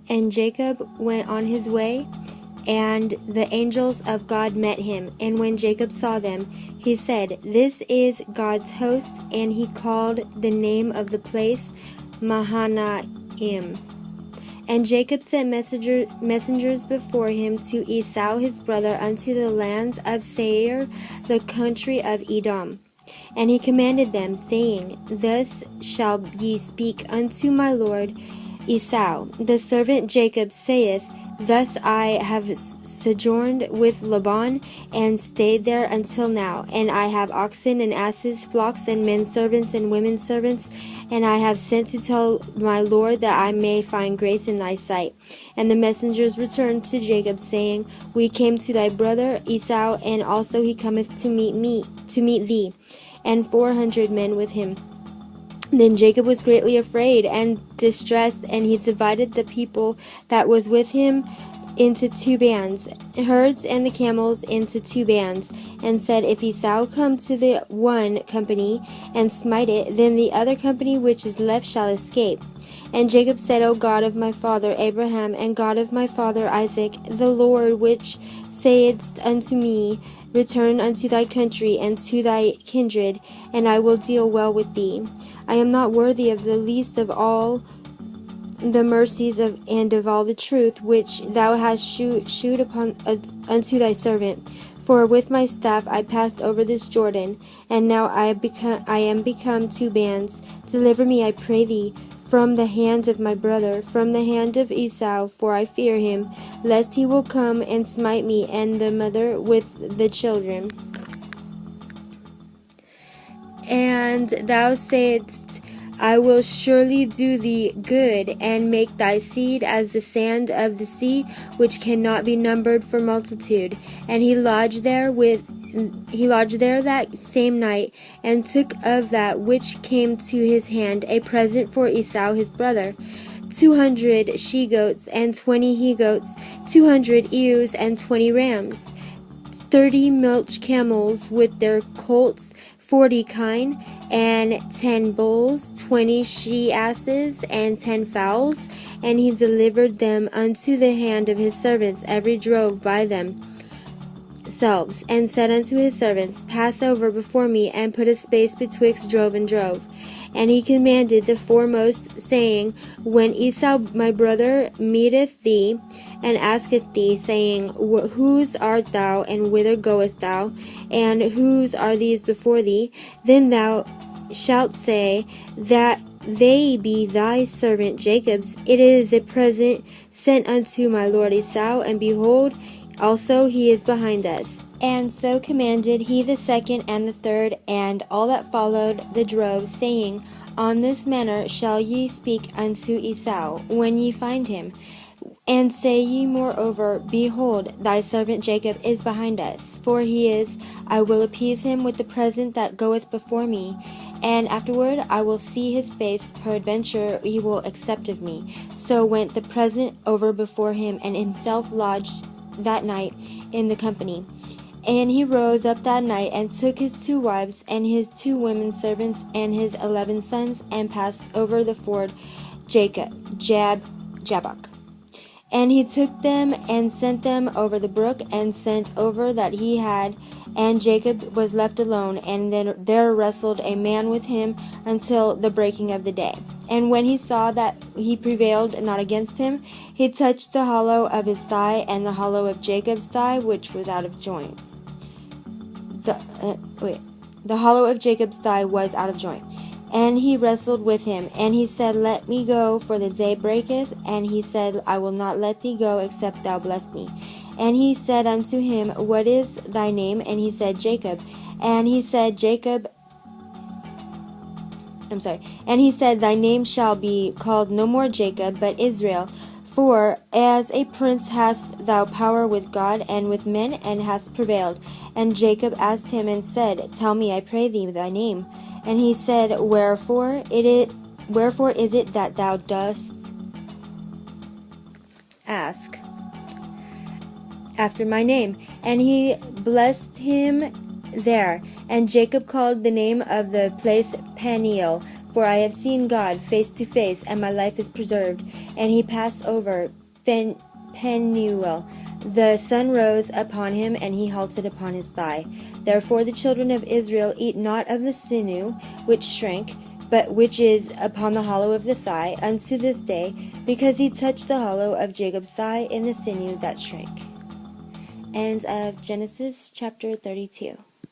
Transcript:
And Jacob went on his way, and the angels of God met him. And when Jacob saw them, he said, "This is God's host." And he called the name of the place Mahanaim. And Jacob sent messengers before him to Esau his brother unto the land of Seir, the country of Edom. And he commanded them, saying, "Thus shall ye speak unto my lord Esau. The servant Jacob saith, Thus I have sojourned with Laban, and stayed there until now. And I have oxen and asses, flocks and men servants and women servants. And I have sent to tell my lord that I may find grace in thy sight." And the messengers returned to Jacob, saying, "We came to thy brother Esau, and also he cometh to meet thee, and 400 men with him." Then Jacob was greatly afraid and distressed, and he divided the people that was with him into 2 bands, herds and the camels into 2 bands, and said, "If Esau come to the one company and smite it, then the other company which is left shall escape." And Jacob said, "O God of my father Abraham, and God of my father Isaac, the Lord which saidst unto me, Return unto thy country and to thy kindred, and I will deal well with thee. I am not worthy of the least of all the mercies and of all the truth which thou hast shewed upon unto thy servant. For with my staff I passed over this Jordan, and now I am become 2 bands. Deliver me, I pray thee, from the hand of my brother, from the hand of Esau, for I fear him, lest he will come and smite me and the mother with the children. And thou saidst, I will surely do thee good, and make thy seed as the sand of the sea, which cannot be numbered for multitude. And he lodged there that same night, and took of that which came to his hand a present for Esau his brother, 200 she-goats and 20 he-goats, 200 ewes and 20 rams, 30 milch camels with their colts, 40 kine, and 10 bulls, 20 she-asses, and 10 fowls. And he delivered them unto the hand of his servants, every drove by themselves, and said unto his servants, Pass over before me, and put a space betwixt drove and drove. And he commanded the foremost, saying, When Esau my brother meeteth thee, and asketh thee, saying, Whose art thou, and whither goest thou, and whose are these before thee? Then thou shalt say, That they be thy servant Jacob's. It is a present sent unto my lord Esau, and behold, also he is behind us. And so commanded he the second and the third, and all that followed the drove, saying, On this manner shall ye speak unto Esau, when ye find him. And say ye moreover, Behold, thy servant Jacob is behind us, for he is, I will appease him with the present that goeth before me, and afterward I will see his face, peradventure he will accept of me. So went the present over before him, and himself lodged that night in the company. And he rose up that night, and took his 2 wives, and his 2 women servants, and his 11 sons, and passed over the ford Jabbok. And he took them, and sent them over the brook, and sent over that he had, and Jacob was left alone, and then there wrestled a man with him until the breaking of the day. And when he saw that he prevailed not against him, he touched the hollow of his thigh, and the hollow of Jacob's thigh, which was out of joint. The hollow of Jacob's thigh was out of joint. And he wrestled with him, and he said, Let me go, for the day breaketh. And he said, I will not let thee go, except thou bless me. And he said unto him, What is thy name? And he said, Jacob. And he said, And he said, Thy name shall be called no more Jacob, but Israel. For as a prince hast thou power with God and with men, and hast prevailed. And Jacob asked him and said, Tell me, I pray thee, thy name. And he said, Wherefore is it that thou dost ask after my name? And he blessed him there. And Jacob called the name of the place Peniel, For I have seen God face to face, and my life is preserved. And he passed over Penuel. The sun rose upon him, and he halted upon his thigh. Therefore the children of Israel eat not of the sinew which shrank, but which is upon the hollow of the thigh, unto this day, because he touched the hollow of Jacob's thigh in the sinew that shrank. End of Genesis chapter 32.